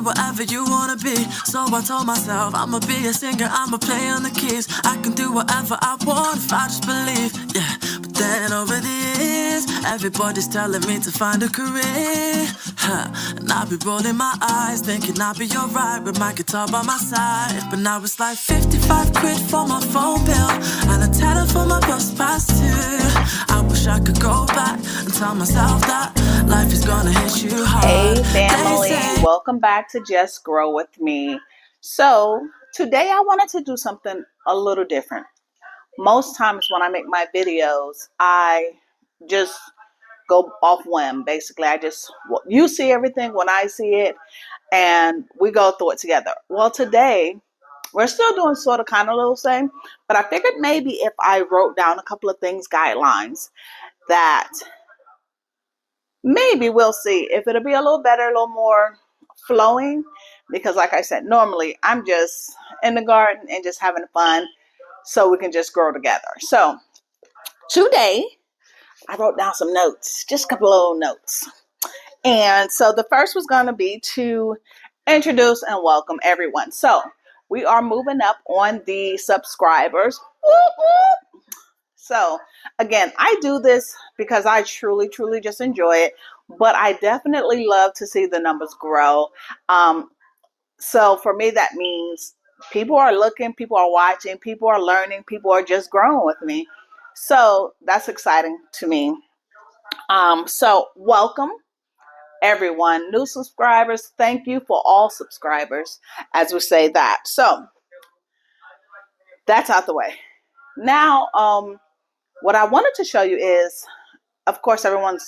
whatever you wanna be. So I told myself, I'ma be a singer, I'ma play on the keys. I can do whatever I want if I just believe, yeah. But then over the years, everybody's telling me to find a career, and I'll be rolling my eyes, thinking I'll be alright with my guitar by my side. But now it's like 55 quid for my phone bill, and a tenner for my bus pass too. I wish I could go back and tell myself that life is gonna hit you hard. Hey family, welcome back to Just Grow With Me. So today I wanted to do something a little different. Most times when I make my videos, I just go off whim. Basically, you see everything when I see it, and we go through it together. Well, today we're still doing sort of kind of a little same, but I figured maybe if I wrote down a couple of things, guidelines, that maybe we'll see if it'll be a little better, a little more flowing. Because like I said, normally I'm just in the garden and just having fun so we can just grow together. So today I wrote down some notes, just a couple of little notes. And so the first was going to be to introduce and welcome everyone. So we are moving up on the subscribers. Whoop, whoop. So again, I do this because I truly just enjoy it, but I definitely love to see the numbers grow. So for me, that means people are looking, people are watching, people are learning, people are just growing with me. So that's exciting to me. So welcome everyone, new subscribers. Thank you for all subscribers, as we say that. So that's out the way. Now, what I wanted to show you is, of course, everyone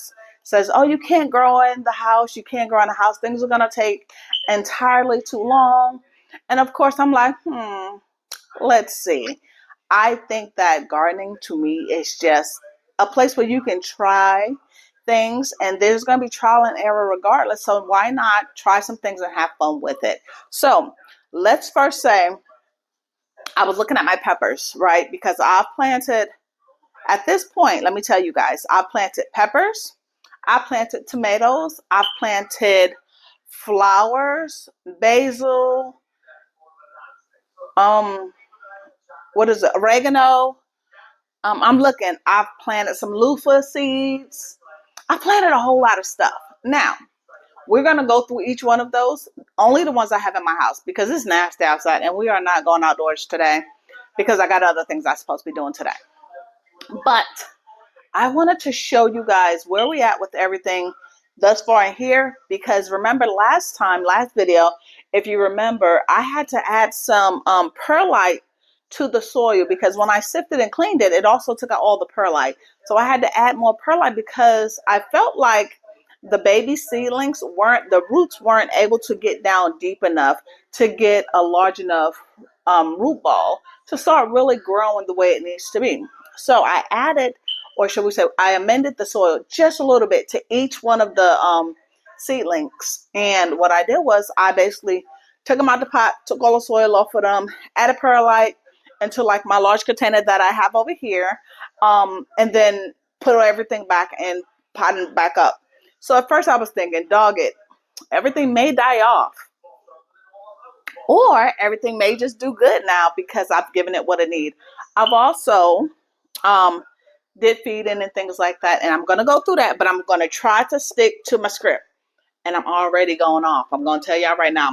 says, oh, you can't grow in the house. You can't grow in the house. Things are going to take entirely too long. And of course, I'm like, let's see. I think that gardening to me is just a place where you can try things, and there's going to be trial and error regardless. So why not try some things and have fun with it? So let's first say, I was looking at my peppers, right? Because I've planted, at this point, let me tell you guys, I've planted peppers, I planted tomatoes, I've planted flowers, basil, oregano. I'm looking, I've planted some loofah seeds. I planted a whole lot of stuff. Now, we're going to go through each one of those, only the ones I have in my house, because it's nasty outside and we are not going outdoors today because I got other things I'm supposed to be doing today. But I wanted to show you guys where we at with everything thus far in here, because remember last video, if you remember, I had to add some perlite to the soil, because when I sifted and cleaned it, it also took out all the perlite. So I had to add more perlite because I felt like the baby seedlings the roots weren't able to get down deep enough to get a large enough root ball to start really growing the way it needs to be. So I added, or should we say, I amended the soil just a little bit to each one of the seedlings. And what I did was I basically took them out the pot, took all the soil off of them, added perlite into like my large container that I have over here, and then put everything back and potted back up. So at first I was thinking, dog it, everything may die off, or everything may just do good now because I've given it what it needs. I've also did feeding and things like that, and I'm going to go through that, but I'm going to try to stick to my script. And I'm already going off. I'm going to tell y'all right now,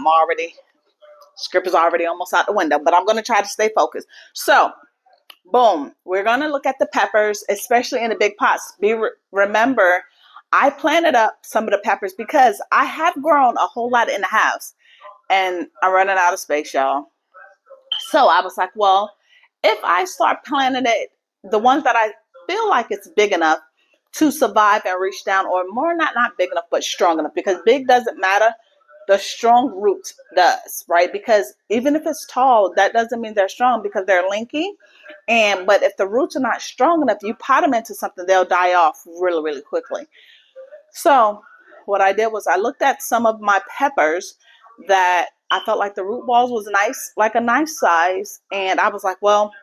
script is already almost out the window, but I'm going to try to stay focused. So, boom, we're going to look at the peppers, especially in the big pots. Remember, I planted up some of the peppers because I have grown a whole lot in the house, and I'm running out of space, y'all. So I was like, well, if I start planting it, the ones that I feel like it's big enough to survive and reach down, or more not big enough, but strong enough, because big doesn't matter. The strong root does, right? Because even if it's tall, that doesn't mean they're strong because they're linky. But if the roots are not strong enough, you pot them into something, they'll die off really quickly. So what I did was I looked at some of my peppers that I felt like the root balls was nice, like a nice size. And I was like, well,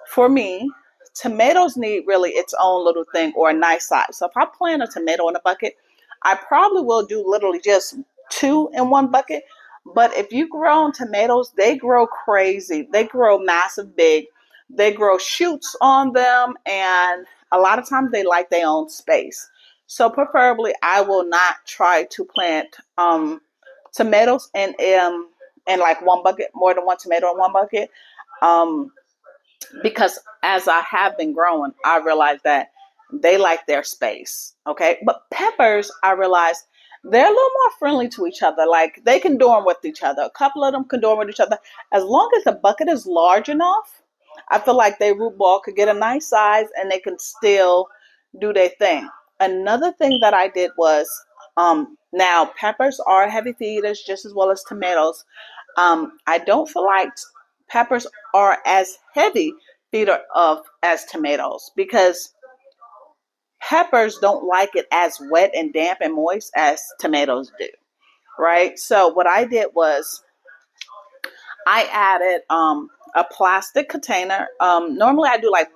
for me, tomatoes need really its own little thing, or a nice size. So if I plant a tomato in a bucket, I probably will do literally just two in one bucket. But if you grow tomatoes, they grow crazy. They grow massive big. They grow shoots on them, and a lot of times they like their own space. So preferably, I will not try to plant tomatoes in like one bucket, more than one tomato in one bucket. Um, because as I have been growing, I realized that they like their space. Okay. But peppers, I realized they're a little more friendly to each other. Like they can dorm with each other. A couple of them can dorm with each other. As long as the bucket is large enough, I feel like their root ball could get a nice size and they can still do their thing. Another thing that I did was now peppers are heavy feeders just as well as tomatoes. I don't feel like peppers are as heavy feeder of as tomatoes because peppers don't like it as wet and damp and moist as tomatoes do, right? So what I did was I added a plastic container. Normally I do like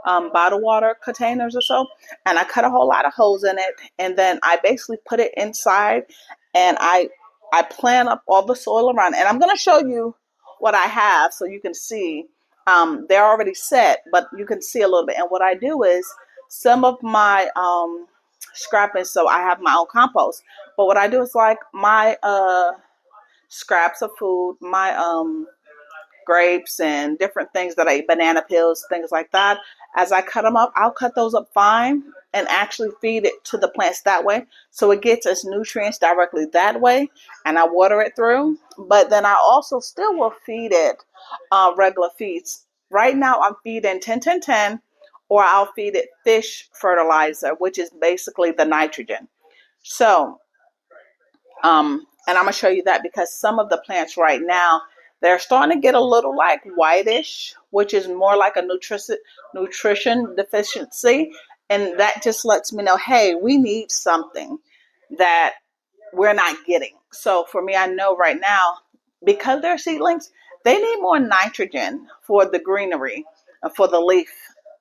bottled water containers or so, and I cut a whole lot of holes in it, and then I basically put it inside, and I plant up all the soil around it. And I'm going to show you what I have so you can see. They're already set, but you can see a little bit. And what I do is some of my scrapping, so I have my own compost. But what I do is like my scraps of food, my grapes and different things that I eat, banana peels, things like that. As I cut them up, I'll cut those up fine and actually feed it to the plants that way. So it gets its nutrients directly that way, and I water it through. But then I also still will feed it regular feeds. Right now I'm feeding 10-10-10, or I'll feed it fish fertilizer, which is basically the nitrogen. So and I'm gonna show you that because some of the plants right now, they're starting to get a little like whitish, which is more like a nutrition deficiency. And that just lets me know, hey, we need something that we're not getting. So for me, I know right now, because they're seedlings, they need more nitrogen for the greenery, for the leaf.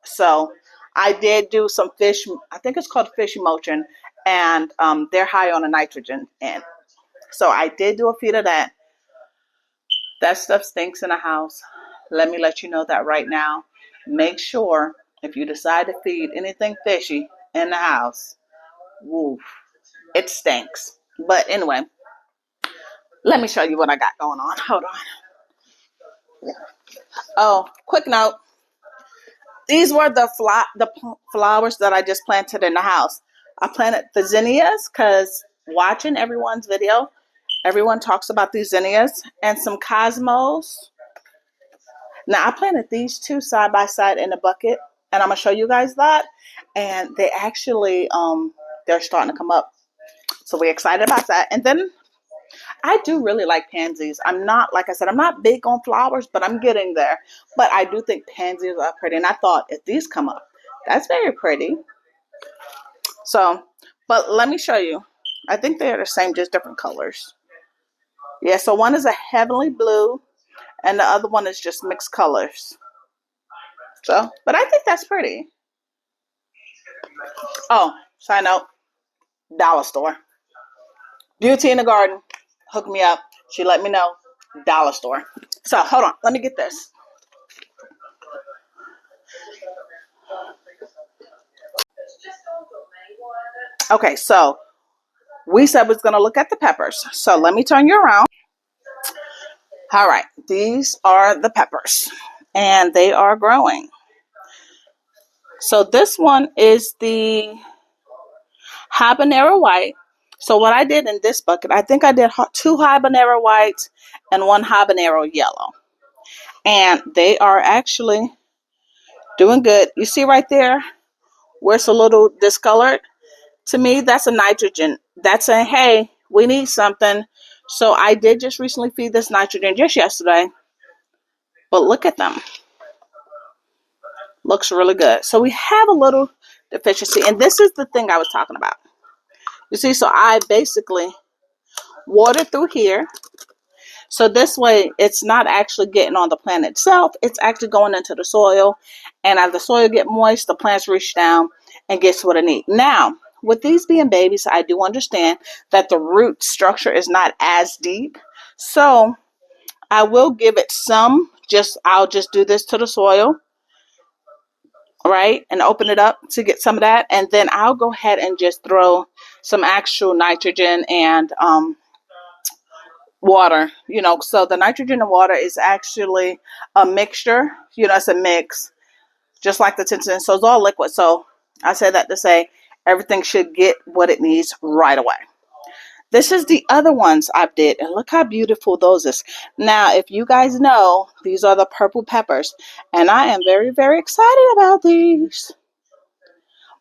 So I did do some fish, I think it's called fish emulsion, and they're high on the nitrogen. And so I did do a feed of that. That stuff stinks in the house. Let me let you know that right now. Make sure if you decide to feed anything fishy in the house, woof, it stinks. But anyway, let me show you what I got going on. Hold on. Oh, quick note. These were the flowers that I just planted in the house. I planted the zinnias because watching everyone's video, everyone talks about these zinnias and some cosmos. Now I planted these two side by side in a bucket, and I'm gonna show you guys that. And they actually they're starting to come up. So we're excited about that. And then I do really like pansies. I'm not, like I said, I'm not big on flowers, but I'm getting there. But I do think pansies are pretty. And I thought if these come up, that's very pretty. So, but let me show you. I think they're the same, just different colors. Yeah, so one is a heavenly blue and the other one is just mixed colors. So, but I think that's pretty. Oh, side note, dollar store. Beauty in the Garden. Hook me up. She let me know. Dollar store. So, hold on. Let me get this. Okay, so we said we was going to look at the peppers. So, let me turn you around. All right. These are the peppers. And they are growing. So, this one is the habanero white. So what I did in this bucket, I think I did 2 habanero whites and 1 habanero yellow. And they are actually doing good. You see right there where it's a little discolored? To me, that's a nitrogen. That's saying, hey, we need something. So I did just recently feed this nitrogen just yesterday. But look at them. Looks really good. So we have a little deficiency. And this is the thing I was talking about. You see, so I basically water through here. So this way, it's not actually getting on the plant itself. It's actually going into the soil. And as the soil gets moist, the plants reach down and gets what it needs. Now, with these being babies, I do understand that the root structure is not as deep. So I will give it some, I'll just do this to the soil, right? And open it up to get some of that. And then I'll go ahead and just throw some actual nitrogen and water, so the nitrogen and water is actually a mixture, it's a mix, just like the 10 cents. So it's all liquid. So I say that to say everything should get what it needs right away. This is the other ones I did, and look how beautiful those is. Now, if you guys know, these are the purple peppers, and I am very, very excited about these.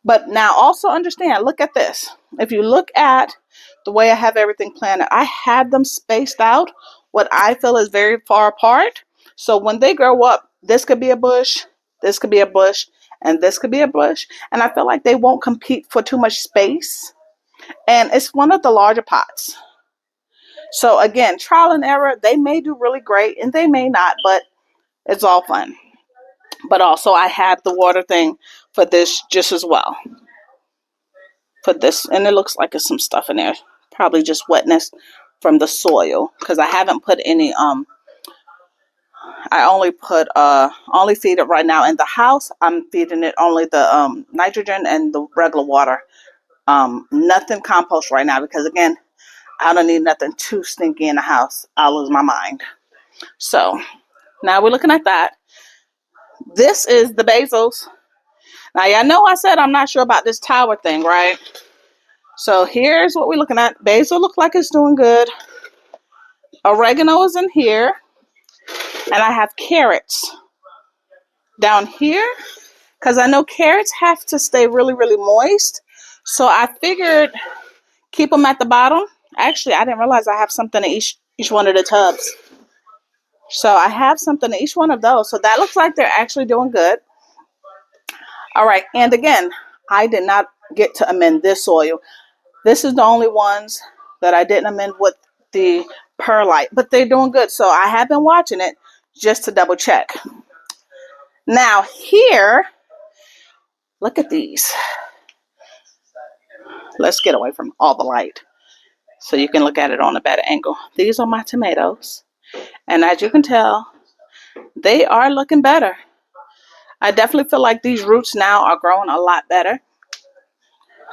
But now also understand, look at this. If you look at the way I have everything planted, I have them spaced out what I feel is very far apart. So when they grow up, this could be a bush, this could be a bush, and this could be a bush. And I feel like they won't compete for too much space. And it's one of the larger pots. So again, trial and error. They may do really great and they may not, but it's all fun. But also I have the water thing for this just as well. For this, and it looks like there's some stuff in there. Probably just wetness from the soil, because I haven't put any I only feed it right now in the house. I'm feeding it only the nitrogen and the regular water. Nothing compost right now, because again, I don't need nothing too stinky in the house. I'll lose my mind. So now we're looking at that. This is the basils. Now y'all know I said I'm not sure about this tower thing, right? So here's what we're looking at. Basil looks like it's doing good. Oregano is in here. And I have carrots down here, because I know carrots have to stay really, really moist. So I figured keep them at the bottom. Actually, I didn't realize I have something in each one of the tubs. So I have something in each one of those. So that looks like they're actually doing good. All right. And again, I did not get to amend this soil. This is the only ones that I didn't amend with the perlite, but they're doing good. So I have been watching it just to double check. Now here, look at these. Let's get away from all the light so you can look at it on a better angle. These are my tomatoes. And as you can tell, they are looking better. I definitely feel like these roots now are growing a lot better.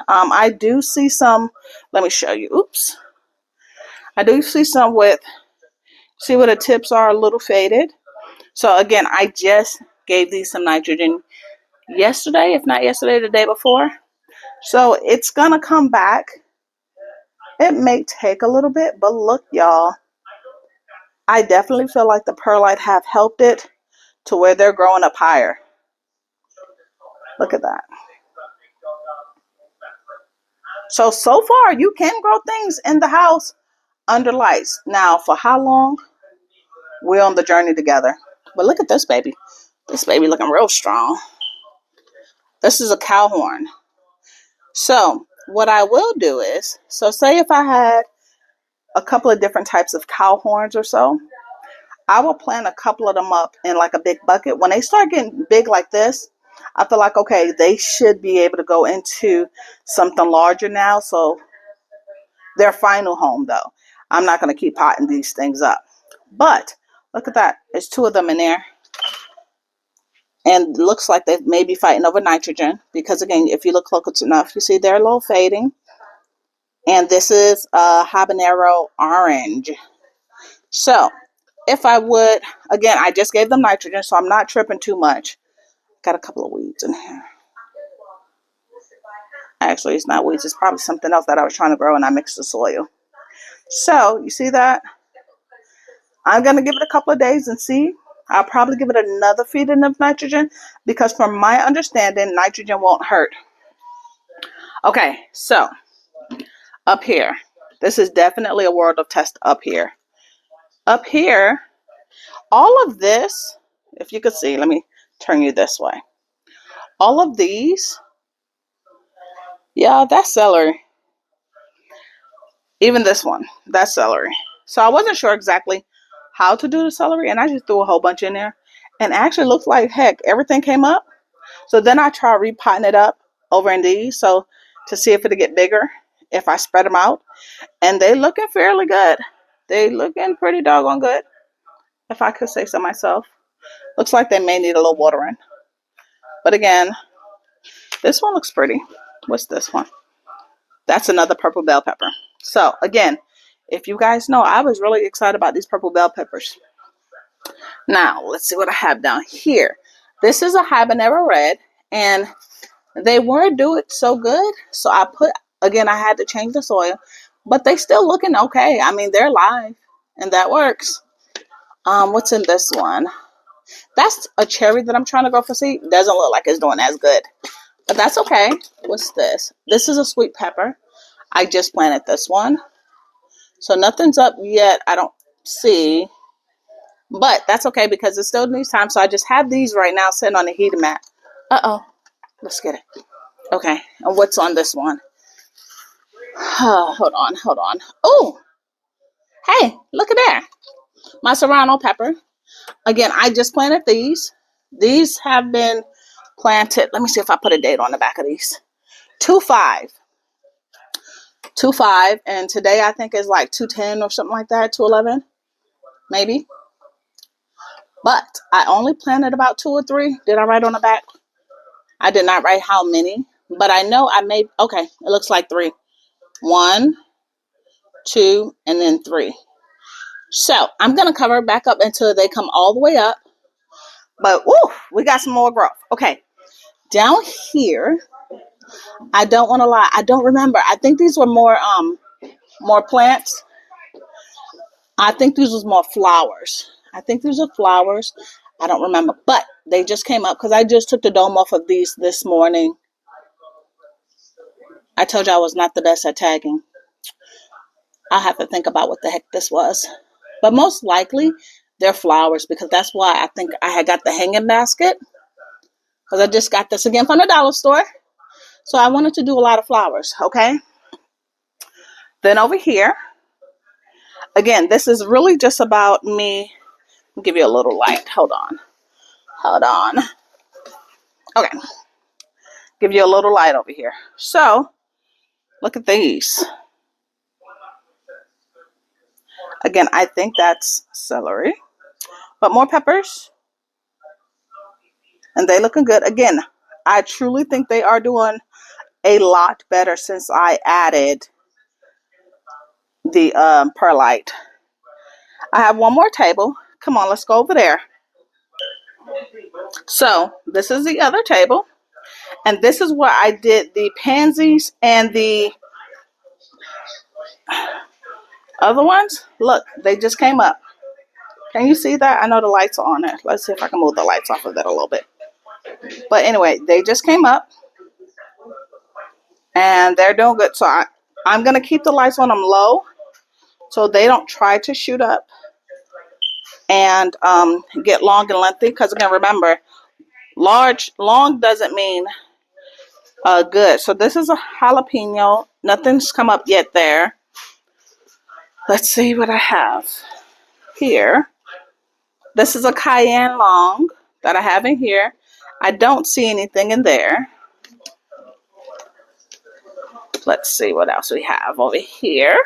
I do see some, let me show you. Oops. I do see some see where the tips are a little faded. So again, I just gave these some nitrogen yesterday, if not yesterday, the day before. So it's going to come back. It may take a little bit, but look, y'all. I definitely feel like the perlite have helped it to where they're growing up higher. Look at that. So far, you can grow things in the house under lights. Now, for how long? We're on the journey together. But look at this baby. This baby looking real strong. This is a cow horn. So what I will do is, say if I had a couple of different types of cow horns or so, I will plant a couple of them up in like a big bucket. When they start getting big like this, I feel like, okay, they should be able to go into something larger now. So their final home, though. I'm not going to keep potting these things up. But look at that. There's two of them in there. And it looks like they may be fighting over nitrogen. Because, again, if you look close enough, you see they're a little fading. And this is a habanero orange. So if I would, again, I just gave them nitrogen, so I'm not tripping too much. Got a couple of weeds in here. Actually, it's not weeds. It's probably something else that I was trying to grow, and I mixed the soil. So you see that? I'm going to give it a couple of days and see. I'll probably give it another feeding of nitrogen, because from my understanding, nitrogen won't hurt. Okay, so up here. This is definitely a world of test up here. Up here, all of this, if you could see, let me turn you this way. All of these, yeah, that's celery. Even this one, that's celery. So I wasn't sure exactly how to do the celery, and I just threw a whole bunch in there. And actually looks like heck, everything came up. So then I tried repotting it up over in these. So to see if it'll get bigger if I spread them out. And they looking fairly good. They looking pretty doggone good, if I could say so myself. Looks like they may need a little watering. But again, this one looks pretty. What's this one? That's another purple bell pepper. So again, if you guys know, I was really excited about these purple bell peppers. Now, let's see what I have down here. This is a habanero red, and they weren't doing so good. So I put, again, I had to change the soil, but they still looking okay. I mean, they're live, and that works. What's in this one? That's a cherry that I'm trying to grow for seed. Doesn't look like it's doing as good, but that's okay. What's this? This is a sweet pepper. I just planted this one. So nothing's up yet, I don't see. But that's okay because it still needs time. So I just have these right now sitting on the heater mat. Uh-oh. Let's get it. Okay. And what's on this one? Hold on. Oh, hey, look at there. My serrano pepper. Again, I just planted these. These have been planted. Let me see if I put a date on the back of these. 2/5. 2/5. And today I think is like 2/10 or something like that. 2/11. Maybe. But I only planted about 2 or 3. Did I write on the back? I did not write how many. But I know I made, okay, it looks like 3. 1, 2, and then 3. So I'm going to cover it back up until they come all the way up. But, woo, we got some more growth. Okay, down here, I don't want to lie. I don't remember. I think these were more plants. I think these was more flowers. I think these are flowers. I don't remember. But they just came up because I just took the dome off of these this morning. I told you I was not the best at tagging. I'll have to think about what the heck this was. But most likely, they're flowers because that's why I think I had got the hanging basket. Because I just got this again from the dollar store. So I wanted to do a lot of flowers, okay? Then over here, again, this is really just about me. I'll give you a little light. Hold on. Okay. Give you a little light over here. So, look at these. Again, I think that's celery. But more peppers. And they looking good. Again, I truly think they are doing a lot better since I added the perlite. I have one more table. Come on, let's go over there. So, this is the other table. And this is where I did the pansies and the other ones. Look, they just came up. Can you see that? I know the lights are on there. Let's see if I can move the lights off of that a little bit. But anyway, they just came up. And they're doing good. So I'm going to keep the lights on them low so they don't try to shoot up and get long and lengthy. Because again, remember, long doesn't mean good. So this is a jalapeno. Nothing's come up yet there. Let's see what I have here. This is a cayenne long that I have in here. I don't see anything in there. Let's see what else we have over here.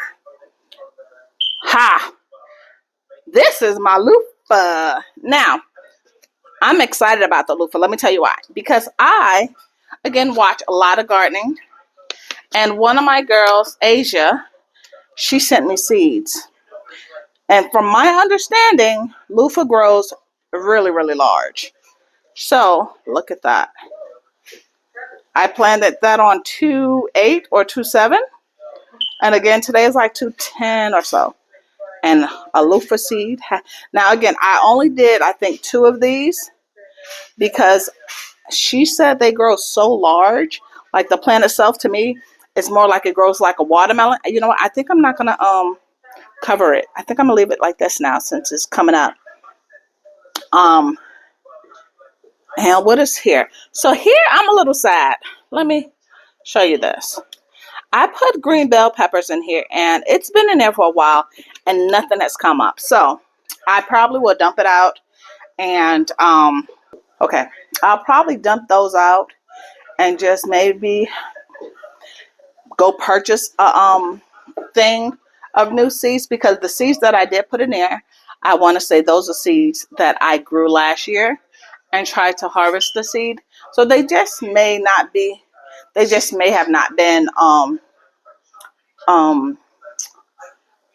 Ha! This is my loofah. Now, I'm excited about the loofah. Let me tell you why. Because I, again, watch a lot of gardening. And one of my girls, Asia, she sent me seeds. And from my understanding, loofah grows really, really large. So, look at that. I planted that on 2.8 or 2.7. And again, today is like 2.10 or so. And a loofah seed. Now, again, I only did, I think, 2 of these. Because she said they grow so large. Like the plant itself, to me, it's more like it grows like a watermelon. You know what? I think I'm not going to cover it. I think I'm going to leave it like this now since it's coming up. And what is here? So here, I'm a little sad. Let me show you this. I put green bell peppers in here, and it's been in there for a while, and nothing has come up. So I probably will dump it out. And, okay, I'll probably dump those out and just maybe go purchase a thing of new seeds, because the seeds that I did put in there, I want to say those are seeds that I grew last year and tried to harvest the seed. So they just may not be, they just may have not been um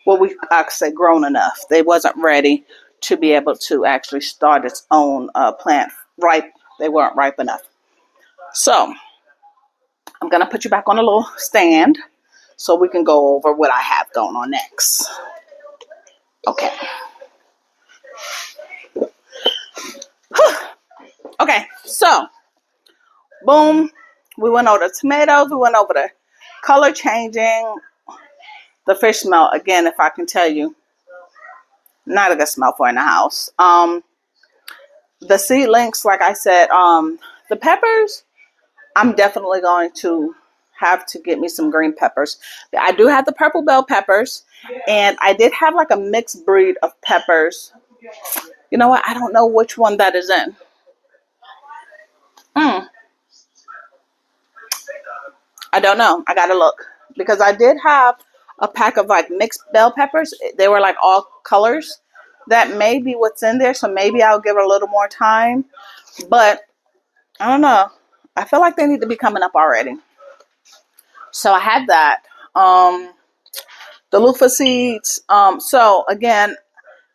what we I could say grown enough. They wasn't ready to be able to actually start its own plant ripe. They weren't ripe enough. So I'm gonna put you back on a little stand so we can go over what I have going on next. Okay. Okay, so boom. We went over the tomatoes, we went over the color changing. The fish smell, again, if I can tell you, not a good smell for in the house. The seedlings, like I said, the peppers, I'm definitely going to have to get me some green peppers. I do have the purple bell peppers, and I did have like a mixed breed of peppers. You know what? I don't know which one that is in. I don't know. I gotta look, because I did have a pack of like mixed bell peppers. They were like all colors. That may be what's in there, so maybe I'll give it a little more time. But I don't know. I feel like they need to be coming up already. So I had that. The loofah seeds. So again,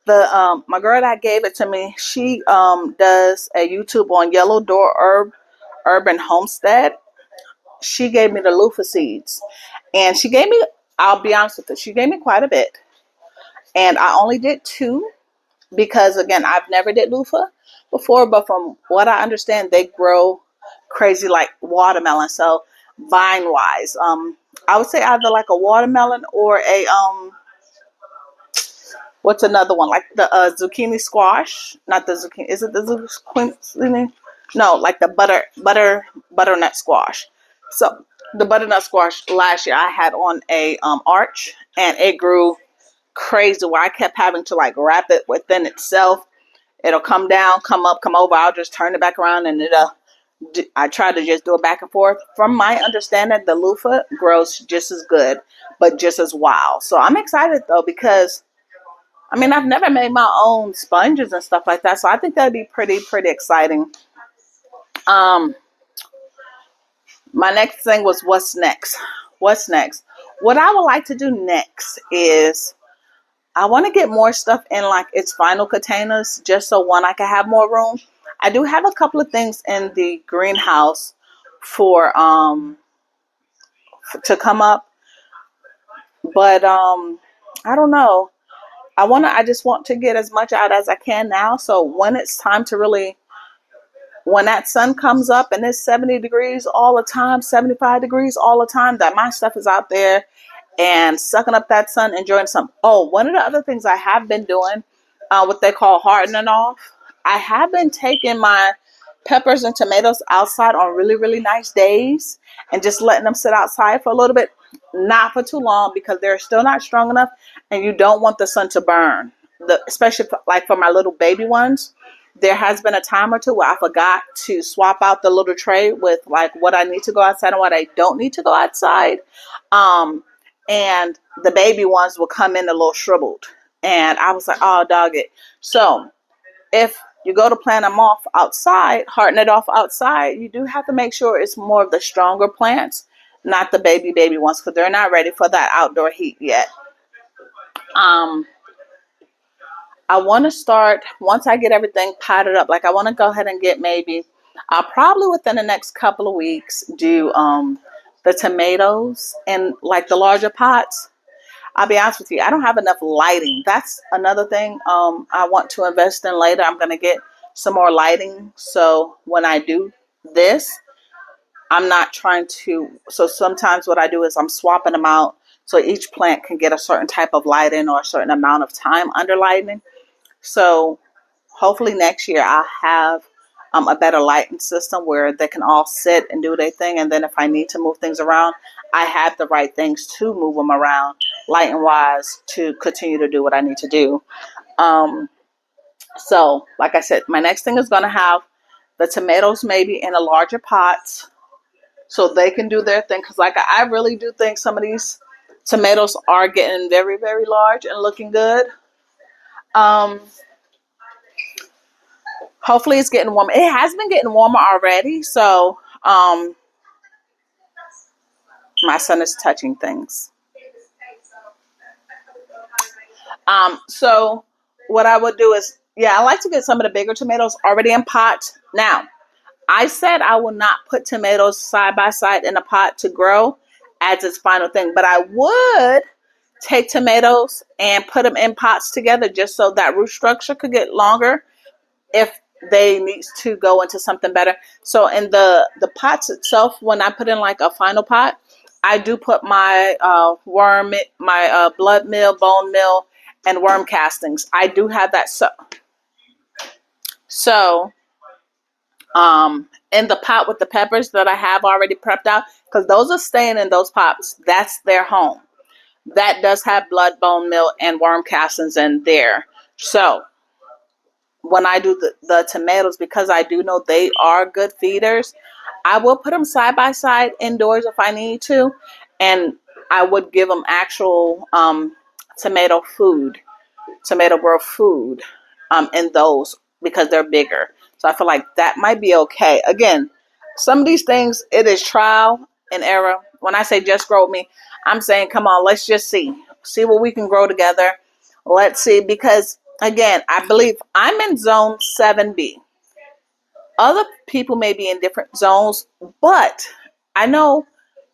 the my girl that gave it to me, she does a YouTube on Yellow Door Urban Homestead. She gave me the loofah seeds, and she gave me, I'll be honest with you, she gave me quite a bit, and I only did two, because again, I've never did loofah before, but from what I understand, they grow crazy like watermelon. So vine wise, I would say either like a watermelon or a what's another one, like the zucchini squash, not the zucchini, is it the zucchini? No, like the butternut squash. So the butternut squash last year I had on a arch, and it grew crazy where I kept having to like wrap it within itself. It'll come down, come up, come over. I'll just turn it back around, and I try to just do it back and forth. From my understanding, the loofah grows just as good, but just as wild. So I'm excited though, because I mean, I've never made my own sponges and stuff like that, so I think that'd be pretty exciting. Um, my next thing was what's next. What's next? What I would like to do next is I want to get more stuff in like its final containers, just so one, I can have more room. I do have a couple of things in the greenhouse for to come up, but I don't know. I just want to get as much out as I can now, so when it's time to really, when that sun comes up and it's 70 degrees all the time, 75 degrees all the time, that my stuff is out there and sucking up that sun, enjoying some. Oh, one of the other things I have been doing, what they call hardening off. I have been taking my peppers and tomatoes outside on really nice days and just letting them sit outside for a little bit, not for too long, because they're still not strong enough, and you don't want the sun to burn. Especially like for my little baby ones, there has been a time or two where I forgot to swap out the little tray with like what I need to go outside and what I don't need to go outside. And the baby ones will come in a little shriveled. And I was like, oh, dog it. So if you go to plant them off outside, harden it off outside, you do have to make sure it's more of the stronger plants, not the baby ones, because they're not ready for that outdoor heat yet. I want to start, once I get everything potted up, like I want to go ahead and get maybe, I'll probably within the next couple of weeks do the tomatoes in like the larger pots. I'll be honest with you, I don't have enough lighting. That's another thing I want to invest in later. I'm going to get some more lighting. So when I do this, I'm not trying to, so sometimes what I do is I'm swapping them out so each plant can get a certain type of lighting or a certain amount of time under lighting. So hopefully next year I'll have a better lighting system where they can all sit and do their thing. And then if I need to move things around, I have the right things to move them around lighting wise to continue to do what I need to do. So like I said, my next thing is going to have the tomatoes maybe in a larger pot. so they can do their thing. Because like I really do think some of these tomatoes are getting very, very large and looking good. Um, Hopefully it's getting warmer. It has been getting warmer already. So my son is touching things. So what I would do is, yeah, I like to get some of the bigger tomatoes already in pots. Now, I said I will not put tomatoes side by side in a pot to grow as its final thing, but I would take tomatoes and put them in pots together just so that root structure could get longer if they needs to go into something better. So in the pots itself, when I put in like a final pot, I do put my blood meal, bone meal, and worm castings. I do have that. So in the pot with the peppers that I have already prepped out, because those are staying in those pots. That's their home. That does have blood, bone meal, and worm castings in there. So when I do the tomatoes, because I do know they are good feeders, I will put them side by side indoors if I need to. And I would give them actual tomato food, tomato growth food in those because they're bigger. So I feel like that might be okay. Again, some of these things, it is trial and error. When I say just grow with me, I'm saying, come on, let's just see what we can grow together. Let's see, because again, I believe I'm in zone 7B. Other people may be in different zones, but I know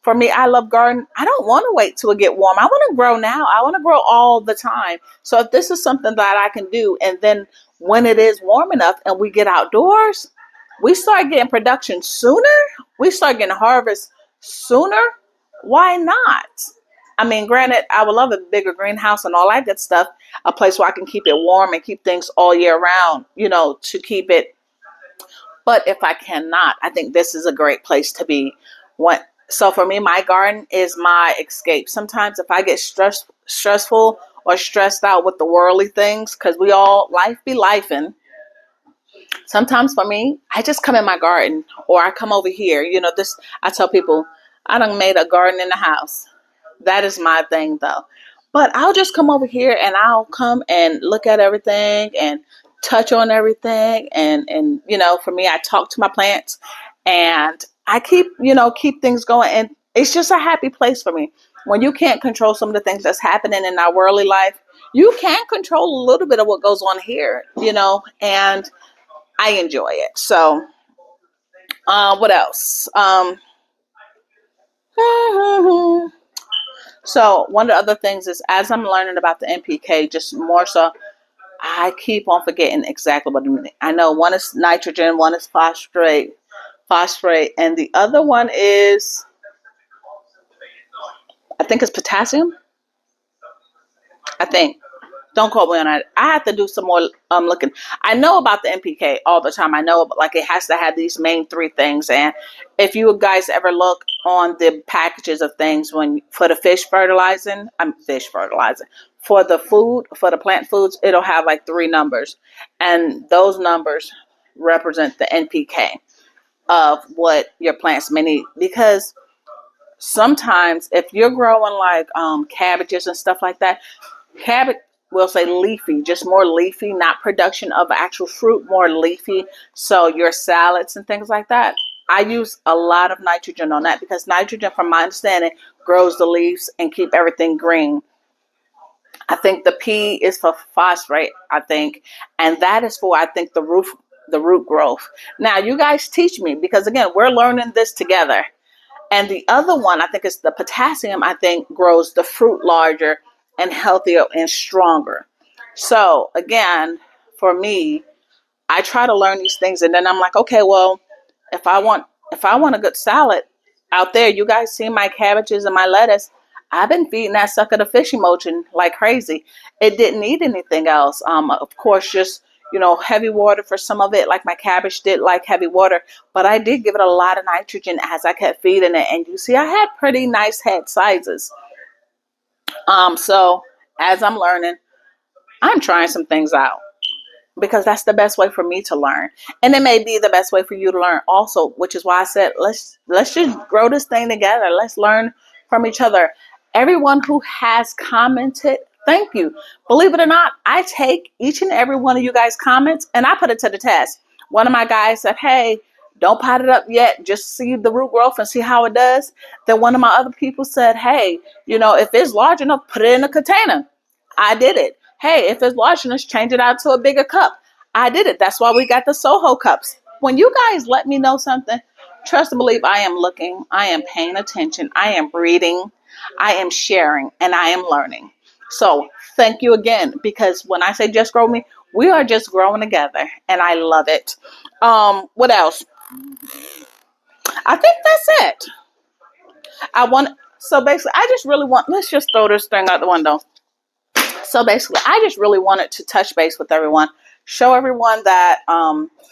for me, I love garden. I don't want to wait till it get warm. I want to grow now. I want to grow all the time. So if this is something that I can do, and then when it is warm enough and we get outdoors, we start getting production sooner. We start getting harvest sooner. Why not? I mean, granted, I would love a bigger greenhouse and all that good stuff, a place where I can keep it warm and keep things all year round, to keep it. But if I cannot, I think this is a great place to be. So for me, my garden is my escape. Sometimes if I get stressful or stressed out with the worldly things, because life be lifing. Sometimes for me, I just come in my garden or I come over here. I tell people I done made a garden in the house. That is my thing though. But I'll just come over here and I'll come and look at everything and touch on everything. And for me, I talk to my plants and I keep things going. And it's just a happy place for me. When you can't control some of the things that's happening in our worldly life, you can control a little bit of what goes on here, and I enjoy it. So, what else? So one of the other things is, as I'm learning about the NPK, just more so, I keep on forgetting exactly what I know. One is nitrogen, one is phosphate, and the other one is, I think it's potassium. I think. Don't quote me on that. I have to do some more looking. I know about the NPK all the time. I know like it has to have these main three things. And if you guys ever look on the packages of things for the fish fertilizing, for the food, for the plant foods, it'll have like three numbers. And those numbers represent the NPK of what your plants may need. Because sometimes if you're growing like cabbages and stuff like that, cabbage, we'll say leafy, just more leafy, not production of actual fruit, more leafy. So your salads and things like that, I use a lot of nitrogen on that because nitrogen, from my understanding, grows the leaves and keep everything green. I think the P is for phosphate, I think, and that is for, I think, the root growth. Now, you guys teach me because again, we're learning this together. And the other one, I think, is the potassium, I think, grows the fruit larger and healthier and stronger. So again, for me, I try to learn these things and then I'm like, okay, well, if I want a good salad out there, you guys see my cabbages and my lettuce. I've been feeding that sucker the fish emulsion like crazy. It didn't need anything else. Of course, just heavy water for some of it, like my cabbage did like heavy water, but I did give it a lot of nitrogen as I kept feeding it. And you see, I had pretty nice head sizes. So as I'm learning, I'm trying some things out. because that's the best way for me to learn, and it may be the best way for you to learn also, which is why I said let's just grow this thing together. Let's learn from each other. Everyone who has commented, thank you. Believe it or not, I take each and every one of you guys comments and I put it to the test. One of my guys said, hey, don't pot it up yet, just see the root growth and see how it does. Then one of my other people said, hey, if it's large enough, put it in a container. I did it. Hey, if it's large enough, change it out to a bigger cup. I did it. That's why we got the Soho cups. When you guys let me know something, trust and believe I am looking, I am paying attention, I am reading, I am sharing, and I am learning. So thank you again, because when I say just grow me, we are just growing together, and I love it. What else? I think that's it. I want so basically I just really want let's just throw this thing out the window. So basically, I just really wanted to touch base with everyone, show everyone that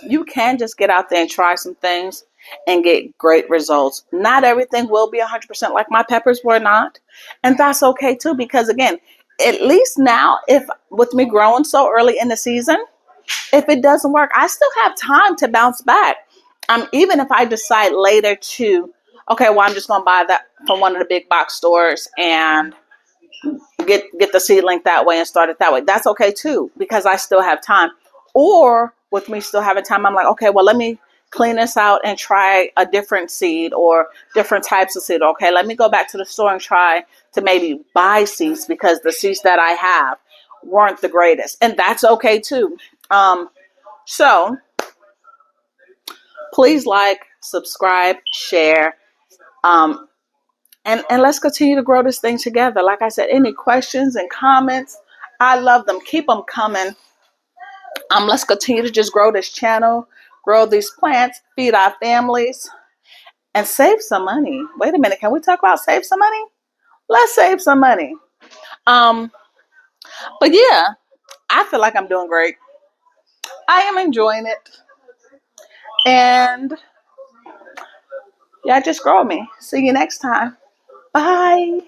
you can just get out there and try some things and get great results. Not everything will be 100% like my peppers were not. And that's okay too, because again, at least now, if with me growing so early in the season, if it doesn't work, I still have time to bounce back. Even if I decide later to, okay, well, I'm just going to buy that from one of the big box stores and get the seedling that way and start it that way. That's okay too, because I still have time. Or with me still having time, I'm like, okay, well, let me clean this out and try a different seed or different types of seed. Okay, let me go back to the store and try to maybe buy seeds because the seeds that I have weren't the greatest. And that's okay too. So please like, subscribe, share. And let's continue to grow this thing together. Like I said, any questions and comments, I love them. Keep them coming. Let's continue to just grow this channel, grow these plants, feed our families, and save some money. Wait a minute, can we talk about save some money? Let's save some money. Um, but yeah, I feel like I'm doing great. I am enjoying it. And yeah, just grow me. See you next time. Bye.